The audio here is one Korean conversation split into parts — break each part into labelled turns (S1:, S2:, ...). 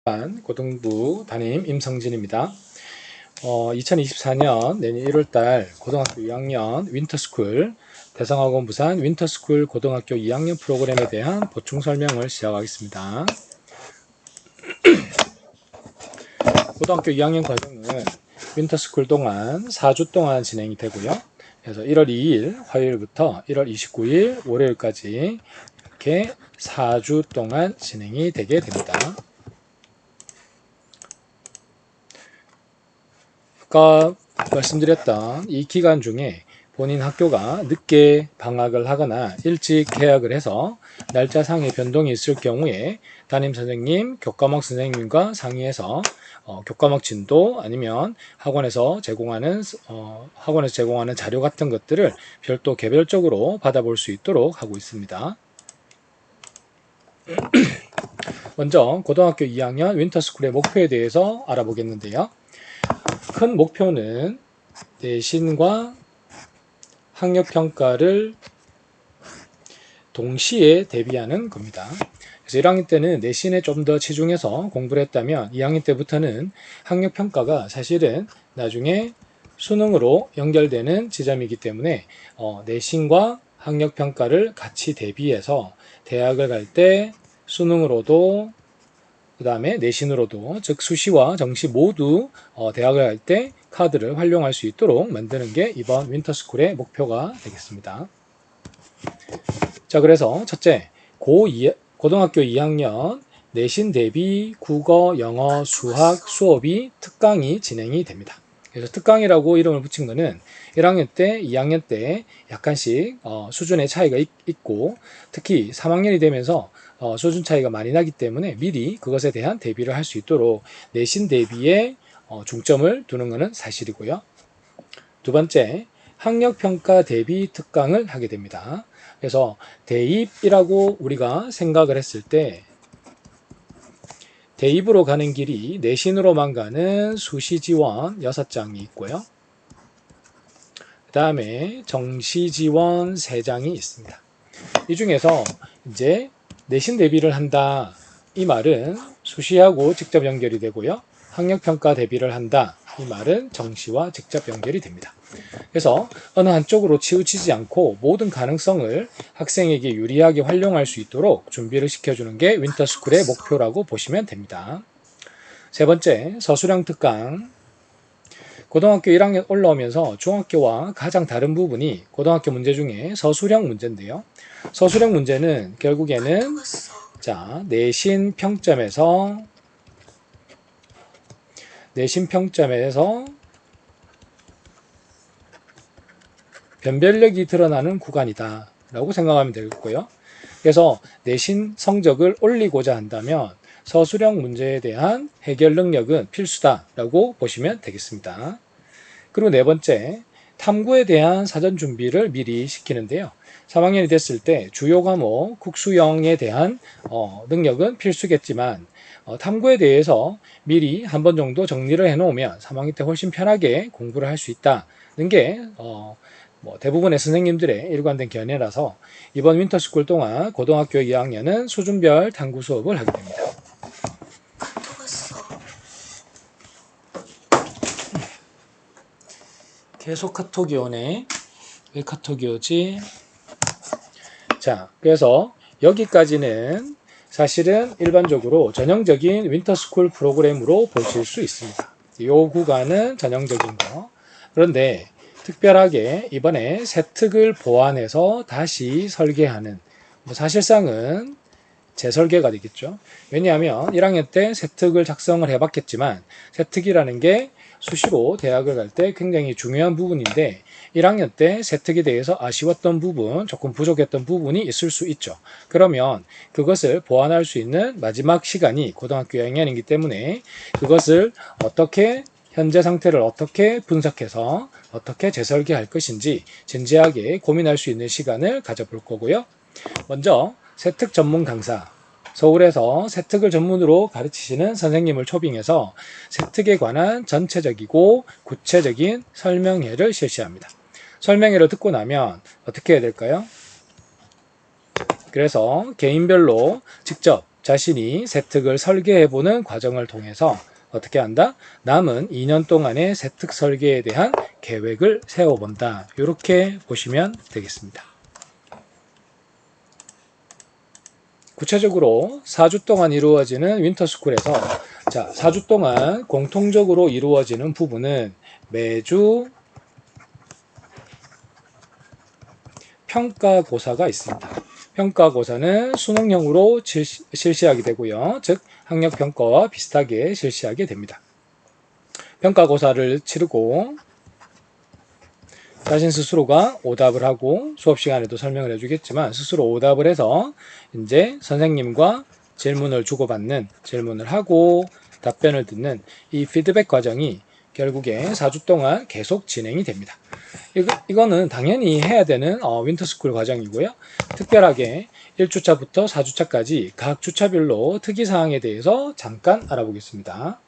S1: 고등부 담임 임성진입니다. 2024년 내년 1월달 고등학교 2학년 윈터스쿨 대성학원 부산 윈터스쿨 고등학교 2학년 프로그램에 대한 보충 설명을 시작하겠습니다. 고등학교 2학년 과정은 윈터스쿨 동안 4주 동안 진행이 되고요. 그래서 1월 2일 화요일부터 1월 29일 월요일까지 이렇게 4주 동안 진행이 되게 됩니다. 아까 말씀드렸던 이 기간 중에 본인 학교가 늦게 방학을 하거나 일찍 개학을 해서 날짜상의 변동이 있을 경우에 담임선생님, 교과목 선생님과 상의해서 교과목 진도 아니면 학원에서 제공하는 자료 같은 것들을 별도 개별적으로 받아볼 수 있도록 하고 있습니다. 먼저 고등학교 2학년 윈터스쿨의 목표에 대해서 알아보겠는데요. 큰 목표는 내신과 학력평가를 동시에 대비하는 겁니다. 그래서 1학년 때는 내신에 좀 더 치중해서 공부를 했다면 2학년 때부터는 학력평가가 사실은 나중에 수능으로 연결되는 지점이기 때문에 내신과 학력평가를 같이 대비해서 대학을 갈 때 수능으로도 그 다음에 내신으로도 즉 수시와 정시 모두 대학을 갈 때 카드를 활용할 수 있도록 만드는 게 이번 윈터스쿨의 목표가 되겠습니다. 자, 그래서 첫째, 고등학교 2학년 내신 대비 국어, 영어, 수학 수업이 특강이 진행이 됩니다. 그래서 특강이라고 이름을 붙인 거는 1학년 때, 2학년 때 약간씩 수준의 차이가 있고 특히 3학년이 되면서 수준 차이가 많이 나기 때문에 미리 그것에 대한 대비를 할 수 있도록 내신 대비에 중점을 두는 것은 사실이고요. 두 번째, 학력평가 대비 특강을 하게 됩니다. 그래서 대입이라고 우리가 생각을 했을 때 대입으로 가는 길이 내신으로만 가는 수시지원 6장이 있고요. 그 다음에 정시지원 3장이 있습니다. 이 중에서 이제 내신 대비를 한다 이 말은 수시하고 직접 연결이 되고요. 학력평가 대비를 한다 이 말은 정시와 직접 연결이 됩니다. 그래서 어느 한쪽으로 치우치지 않고 모든 가능성을 학생에게 유리하게 활용할 수 있도록 준비를 시켜주는 게 윈터스쿨의 목표라고 보시면 됩니다. 세 번째, 서술형 특강. 고등학교 1학년 올라오면서 중학교와 가장 다른 부분이 고등학교 문제 중에 서술형 문제인데요. 서술형 문제는 결국에는 내신 평점에서 변별력이 드러나는 구간이다 라고 생각하면 되겠고요. 그래서 내신 성적을 올리고자 한다면 서술형 문제에 대한 해결 능력은 필수다 라고 보시면 되겠습니다. 그리고 네 번째, 탐구에 대한 사전 준비를 미리 시키는데요. 3학년이 됐을 때 주요 과목 국수영에 대한 능력은 필수겠지만 탐구에 대해서 미리 한 번 정도 정리를 해놓으면 3학년 때 훨씬 편하게 공부를 할 수 있다는 게 대부분의 선생님들의 일관된 견해라서 이번 윈터스쿨 동안 고등학교 2학년은 수준별 탐구 수업을 하게 됩니다. 계속 카톡이 오네. 왜 카톡이 오지? 자, 그래서 여기까지는 사실은 일반적으로 전형적인 윈터스쿨 프로그램으로 보실 수 있습니다. 이 구간은 전형적인 거. 그런데 특별하게 이번에 세특을 보완해서 다시 설계하는 사실상은 재설계가 되겠죠. 왜냐하면 1학년 때 세특을 작성을 해봤겠지만 세특이라는 게 수시로 대학을 갈 때 굉장히 중요한 부분인데 1학년 때 세특에 대해서 아쉬웠던 부분, 조금 부족했던 부분이 있을 수 있죠. 그러면 그것을 보완할 수 있는 마지막 시간이 고등학교 2학년이기 때문에 그것을 어떻게 현재 상태를 어떻게 분석해서 어떻게 재설계할 것인지 진지하게 고민할 수 있는 시간을 가져볼 거고요. 먼저 세특 전문 강사, 서울에서 세특을 전문으로 가르치시는 선생님을 초빙해서 세특에 관한 전체적이고 구체적인 설명회를 실시합니다. 설명회를 듣고 나면 어떻게 해야 될까요? 그래서 개인별로 직접 자신이 세특을 설계해보는 과정을 통해서 어떻게 한다? 남은 2년 동안의 세특 설계에 대한 계획을 세워본다. 이렇게 보시면 되겠습니다. 구체적으로 4주 동안 이루어지는 윈터스쿨에서 4주 동안 공통적으로 이루어지는 부분은 매주 평가고사가 있습니다. 평가고사는 수능형으로 실시하게 되고요. 즉 학력평가와 비슷하게 실시하게 됩니다. 평가고사를 치르고 자신 스스로가 오답을 하고 수업 시간에도 설명을 해주겠지만 스스로 오답을 해서 이제 선생님과 질문을 주고받는, 질문을 하고 답변을 듣는 이 피드백 과정이 결국에 4주 동안 계속 진행이 됩니다. 이거는 당연히 해야 되는 윈터스쿨 과정이고요. 특별하게 1주차부터 4주차까지 각 주차별로 특이사항에 대해서 잠깐 알아보겠습니다.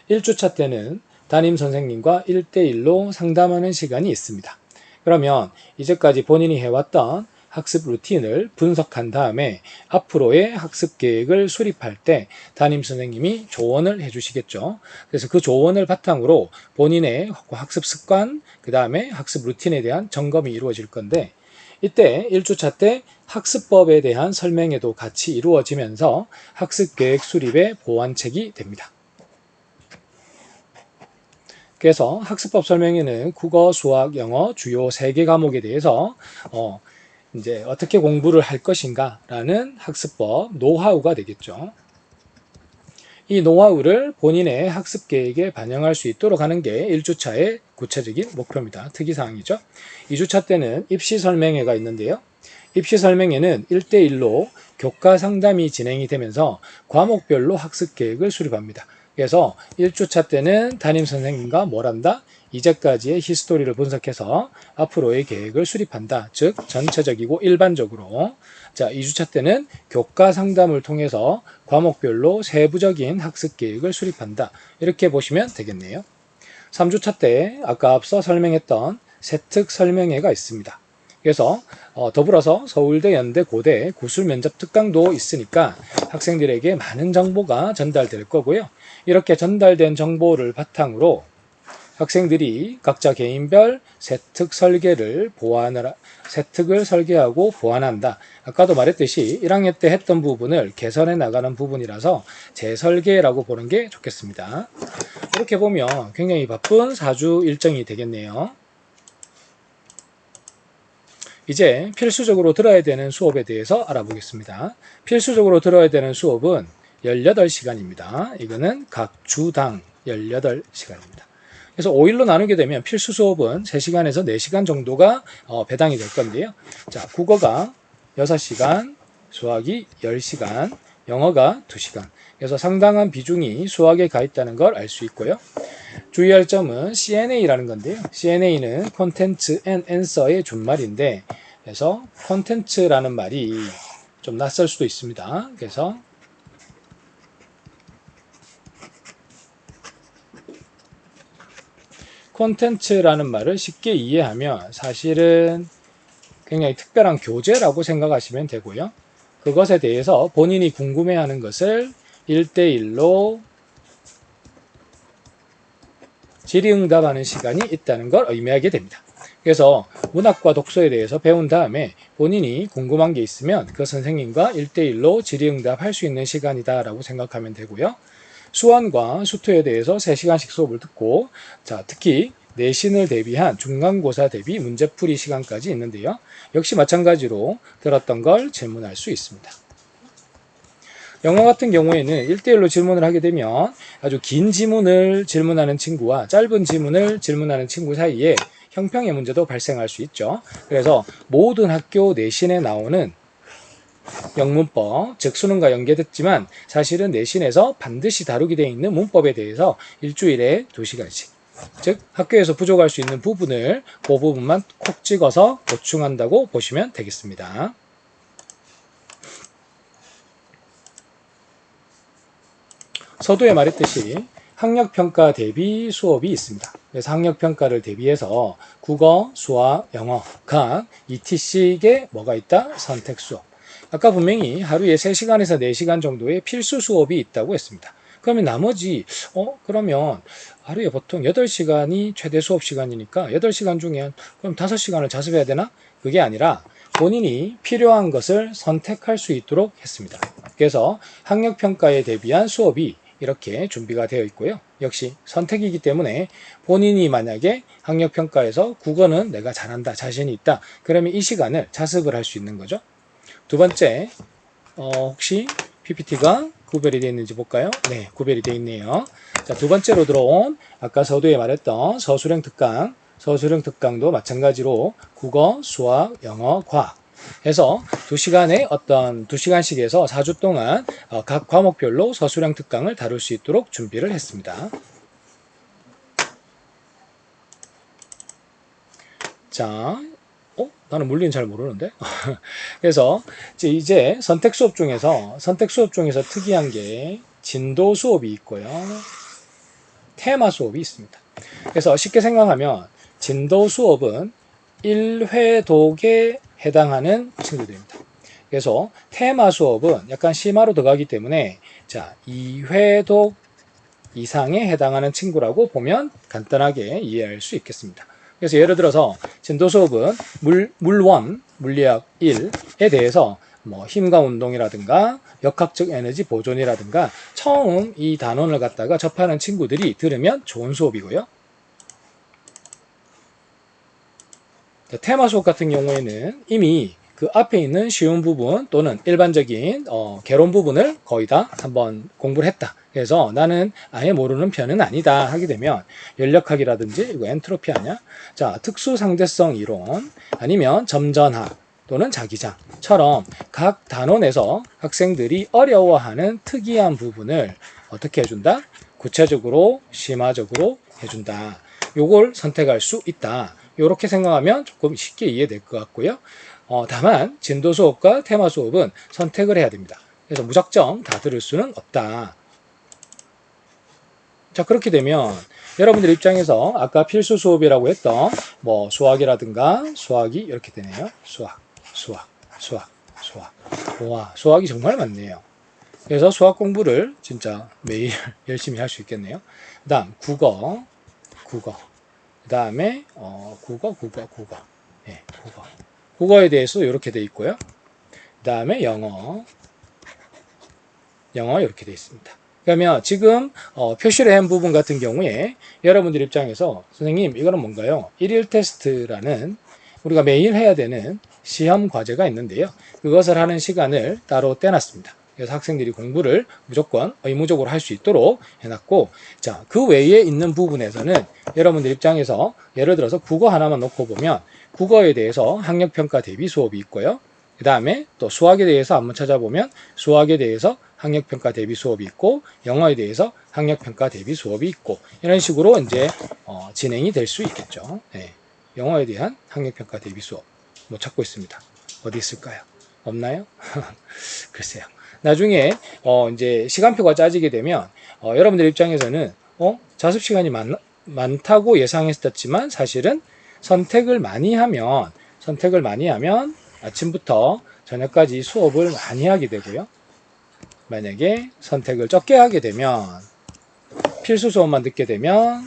S1: 1주차 때는 담임 선생님과 1대1로 상담하는 시간이 있습니다. 그러면 이제까지 본인이 해왔던 학습 루틴을 분석한 다음에 앞으로의 학습 계획을 수립할 때 담임 선생님이 조언을 해주시겠죠. 그래서 그 조언을 바탕으로 본인의 학습 습관, 그 다음에 학습 루틴에 대한 점검이 이루어질 건데 이때 1주차 때 학습법에 대한 설명회도 같이 이루어지면서 학습 계획 수립의 보완책이 됩니다. 그래서 학습법 설명회는 국어, 수학, 영어 주요 3개 과목에 대해서 이제 어떻게 공부를 할 것인가 라는 학습법 노하우가 되겠죠. 이 노하우를 본인의 학습 계획에 반영할 수 있도록 하는 게 1주차의 구체적인 목표입니다. 특이사항이죠. 2주차 때는 입시 설명회가 있는데요. 입시 설명회는 1대1로 교과 상담이 진행이 되면서 과목별로 학습 계획을 수립합니다. 그래서 1주차 때는 담임 선생님과 뭘 한다? 이제까지의 히스토리를 분석해서 앞으로의 계획을 수립한다. 즉 전체적이고 일반적으로. 2주차 때는 교과 상담을 통해서 과목별로 세부적인 학습 계획을 수립한다. 이렇게 보시면 되겠네요. 3주차 때 아까 앞서 설명했던 세특 설명회가 있습니다. 그래서 더불어서 서울대, 연대, 고대 구술 면접 특강도 있으니까 학생들에게 많은 정보가 전달될 거고요. 이렇게 전달된 정보를 바탕으로 학생들이 각자 개인별 세특 설계를 세특을 설계하고 보완한다. 아까도 말했듯이 1학년 때 했던 부분을 개선해 나가는 부분이라서 재설계라고 보는 게 좋겠습니다. 이렇게 보면 굉장히 바쁜 4주 일정이 되겠네요. 이제 필수적으로 들어야 되는 수업에 대해서 알아보겠습니다. 필수적으로 들어야 되는 수업은 18시간입니다. 이거는 각 주당 18시간입니다. 그래서 5일로 나누게 되면 필수 수업은 3시간에서 4시간 정도가 배당이 될 건데요. 국어가 6시간, 수학이 10시간, 영어가 2시간. 그래서 상당한 비중이 수학에 가 있다는 걸 알 수 있고요. 주의할 점은 CNA라는 건데요. CNA는 Content and Answer의 준말인데, 그래서 콘텐츠라는 말이 좀 낯설 수도 있습니다. 그래서 콘텐츠라는 말을 쉽게 이해하면 사실은 굉장히 특별한 교재라고 생각하시면 되고요. 그것에 대해서 본인이 궁금해하는 것을 1대1로 질의응답하는 시간이 있다는 걸 의미하게 됩니다. 그래서 문학과 독서에 대해서 배운 다음에 본인이 궁금한 게 있으면 그 선생님과 1대1로 질의응답할 수 있는 시간이다 라고 생각하면 되고요. 수원과 수투에 대해서 3시간씩 수업을 듣고 특히 내신을 대비한 중간고사 대비 문제풀이 시간까지 있는데요. 역시 마찬가지로 들었던 걸 질문할 수 있습니다. 영어 같은 경우에는 1대1로 질문을 하게 되면 아주 긴 지문을 질문하는 친구와 짧은 지문을 질문하는 친구 사이에 형평의 문제도 발생할 수 있죠. 그래서 모든 학교 내신에 나오는 영문법, 즉 수능과 연계됐지만 사실은 내신에서 반드시 다루게 되어 있는 문법에 대해서 일주일에 2시간씩, 즉 학교에서 부족할 수 있는 부분을 그 부분만 콕 찍어서 보충한다고 보시면 되겠습니다. 서두에 말했듯이 학력평가 대비 수업이 있습니다. 그래서 학력평가를 대비해서 국어, 수학, 영어 각 ETC에 뭐가 있다? 선택수업. 아까 분명히 하루에 3시간에서 4시간 정도의 필수 수업이 있다고 했습니다. 그러면 나머지 그러면 하루에 보통 8시간이 최대 수업 시간이니까 8시간 중에 그럼 5시간을 자습해야 되나? 그게 아니라 본인이 필요한 것을 선택할 수 있도록 했습니다. 그래서 학력평가에 대비한 수업이 이렇게 준비가 되어 있고요. 역시 선택이기 때문에 본인이 만약에 학력평가에서 국어는 내가 잘한다, 자신이 있다. 그러면 이 시간을 자습을 할 수 있는 거죠. 두 번째, 혹시 PPT가 구별이 되어 있는지 볼까요? 네, 구별이 되어 있네요. 자, 두 번째로 들어온 아까 서두에 말했던 서술형 특강도 마찬가지로 국어, 수학, 영어, 과학 해서 2시간에 2시간씩 해서 4주 동안 각 과목별로 서술형 특강을 다룰 수 있도록 준비를 했습니다. 자, 나는 물리는 잘 모르는데. 그래서 이제 선택 수업 중에서 특이한 게 진도 수업이 있고요. 테마 수업이 있습니다. 그래서 쉽게 생각하면 진도 수업은 1회독에 해당하는 친구들입니다. 그래서 테마 수업은 약간 심화로 들어가기 때문에 2회독 이상에 해당하는 친구라고 보면 간단하게 이해할 수 있겠습니다. 그래서 예를 들어서 진도 수업은 물원, 물리학 1에 대해서 힘과 운동이라든가 역학적 에너지 보존이라든가 처음 이 단원을 갖다가 접하는 친구들이 들으면 좋은 수업이고요. 테마 수업 같은 경우에는 이미 그 앞에 있는 쉬운 부분 또는 일반적인 개론 부분을 거의 다 한번 공부를 했다. 그래서 나는 아예 모르는 편은 아니다 하게 되면 연력학이라든지 이거 엔트로피 아니야? 자, 특수상대성 이론 아니면 점전학 또는 자기장처럼 각 단원에서 학생들이 어려워하는 특이한 부분을 어떻게 해준다? 구체적으로 심화적으로 해준다. 요걸 선택할 수 있다. 이렇게 생각하면 조금 쉽게 이해될 것 같고요. 다만 진도 수업과 테마 수업은 선택을 해야 됩니다. 그래서 무작정 다 들을 수는 없다. 자, 그렇게 되면 여러분들 입장에서 아까 필수 수업이라고 했던 수학이라든가 수학이 이렇게 되네요. 수학. 와, 수학이 정말 많네요. 그래서 수학 공부를 진짜 매일 열심히 할 수 있겠네요. 그 다음 국어. 그 다음에 국어. 네, 국어에 대해서 이렇게 돼 있고요. 그 다음에 영어 이렇게 돼 있습니다. 그러면 지금 표시를 한 부분 같은 경우에 여러분들 입장에서 선생님 이거는 뭔가요? 1일 테스트라는 우리가 매일 해야 되는 시험 과제가 있는데요. 그것을 하는 시간을 따로 떼놨습니다. 그래서 학생들이 공부를 무조건 의무적으로 할 수 있도록 해놨고, 자, 그 외에 있는 부분에서는 여러분들 입장에서 예를 들어서 국어 하나만 놓고 보면 국어에 대해서 학력평가 대비 수업이 있고요. 그 다음에 또 수학에 대해서 한번 찾아보면 수학에 대해서 학력평가 대비 수업이 있고, 영어에 대해서 학력평가 대비 수업이 있고, 이런 식으로 이제 진행이 될 수 있겠죠. 네. 영어에 대한 학력평가 대비 수업 찾고 있습니다. 어디 있을까요? 없나요? 글쎄요. 나중에 이제 시간표가 짜지게 되면 여러분들 입장에서는 자습 시간이 많다고 예상했었지만 사실은 선택을 많이 하면 아침부터 저녁까지 수업을 많이 하게 되고요. 만약에 선택을 적게 하게 되면 필수 수업만 듣게 되면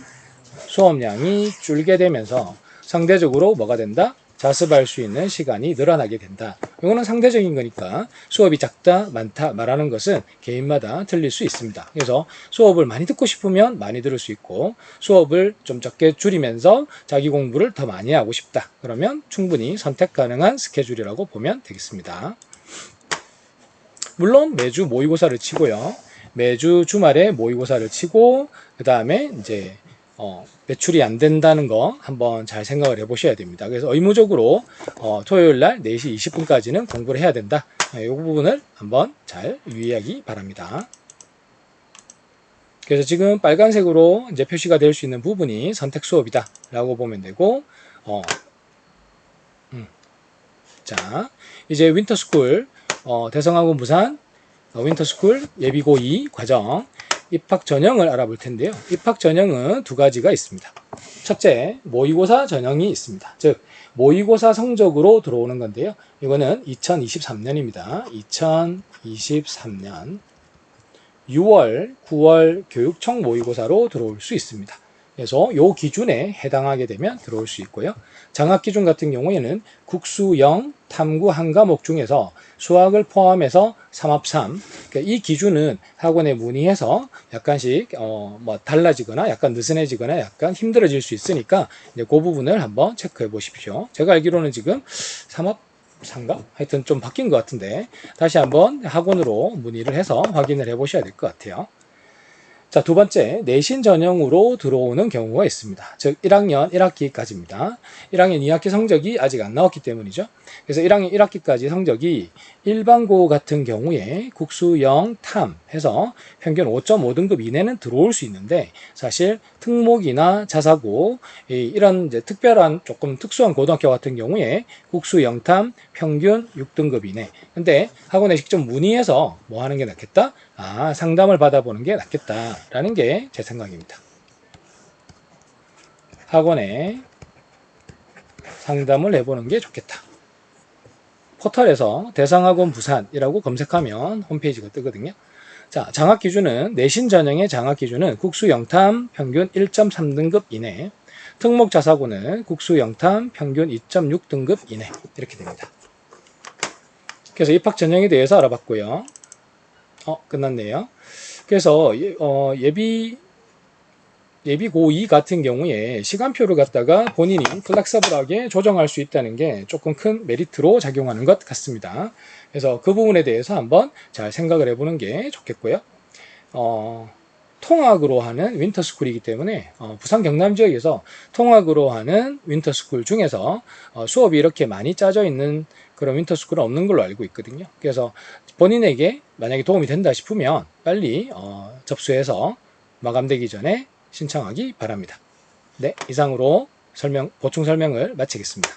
S1: 수업량이 줄게 되면서 상대적으로 뭐가 된다? 자습할 수 있는 시간이 늘어나게 된다. 이거는 상대적인 거니까 수업이 작다, 많다 말하는 것은 개인마다 틀릴 수 있습니다. 그래서 수업을 많이 듣고 싶으면 많이 들을 수 있고 수업을 좀 적게 줄이면서 자기 공부를 더 많이 하고 싶다. 그러면 충분히 선택 가능한 스케줄이라고 보면 되겠습니다. 물론 매주 모의고사를 치고요. 매주 주말에 모의고사를 치고 그 다음에 이제 매출이 안 된다는 거 한번 잘 생각을 해보셔야 됩니다. 그래서 의무적으로 토요일 날 4시 20분까지는 공부를 해야 된다. 이 부분을 한번 잘 유의하기 바랍니다. 그래서 지금 빨간색으로 이제 표시가 될 수 있는 부분이 선택 수업이다 라고 보면 되고, 자, 이제 윈터스쿨 대성학원 부산 윈터스쿨 예비고 2 과정 입학 전형을 알아볼 텐데요. 입학 전형은 두 가지가 있습니다. 첫째, 모의고사 전형이 있습니다. 즉 모의고사 성적으로 들어오는 건데요. 이거는 2023년입니다. 2023년 6월, 9월 교육청 모의고사로 들어올 수 있습니다. 그래서 이 기준에 해당하게 되면 들어올 수 있고요. 장학기준 같은 경우에는 국수 0, 탐구 한 과목 중에서 수학을 포함해서 3합3. 그러니까 이 기준은 학원에 문의해서 약간씩 달라지거나 약간 느슨해지거나 약간 힘들어질 수 있으니까 이제 그 부분을 한번 체크해 보십시오. 제가 알기로는 지금 3합 상가? 하여튼 좀 바뀐 것 같은데 다시 한번 학원으로 문의를 해서 확인을 해 보셔야 될 것 같아요. 자, 두 번째, 내신 전형으로 들어오는 경우가 있습니다. 즉 1학년 1학기까지입니다. 1학년 2학기 성적이 아직 안 나왔기 때문이죠. 그래서 1학년 1학기까지 성적이 일반고 같은 경우에 국수 0, 탐 해서 평균 5.5등급 이내는 들어올 수 있는데 사실 특목이나 자사고 이런 이제 특별한 조금 특수한 고등학교 같은 경우에 국수 0탐 평균 6등급 이내. 근데 학원에 직접 문의해서 뭐 하는 게 낫겠다? 상담을 받아보는 게 낫겠다라는 게 제 생각입니다. 학원에 상담을 해보는 게 좋겠다. 포털에서 대상학원 부산이라고 검색하면 홈페이지가 뜨거든요. 자, 장학 기준은 내신 전형의 장학 기준은 국수 0탐 평균 1.3등급 이내, 특목 자사고는 국수 0탐 평균 2.6등급 이내 이렇게 됩니다. 그래서 입학 전형에 대해서 알아봤고요. 끝났네요. 그래서 예비 고2 같은 경우에 시간표를 갖다가 본인이 플렉서블하게 조정할 수 있다는 게 조금 큰 메리트로 작용하는 것 같습니다. 그래서 그 부분에 대해서 한번 잘 생각을 해보는 게 좋겠고요. 통학으로 하는 윈터스쿨이기 때문에 부산 경남 지역에서 통학으로 하는 윈터스쿨 중에서 수업이 이렇게 많이 짜져 있는 그런 윈터스쿨은 없는 걸로 알고 있거든요. 그래서 본인에게 만약에 도움이 된다 싶으면 빨리 접수해서 마감되기 전에 신청하기 바랍니다. 네, 이상으로 보충 설명을 마치겠습니다.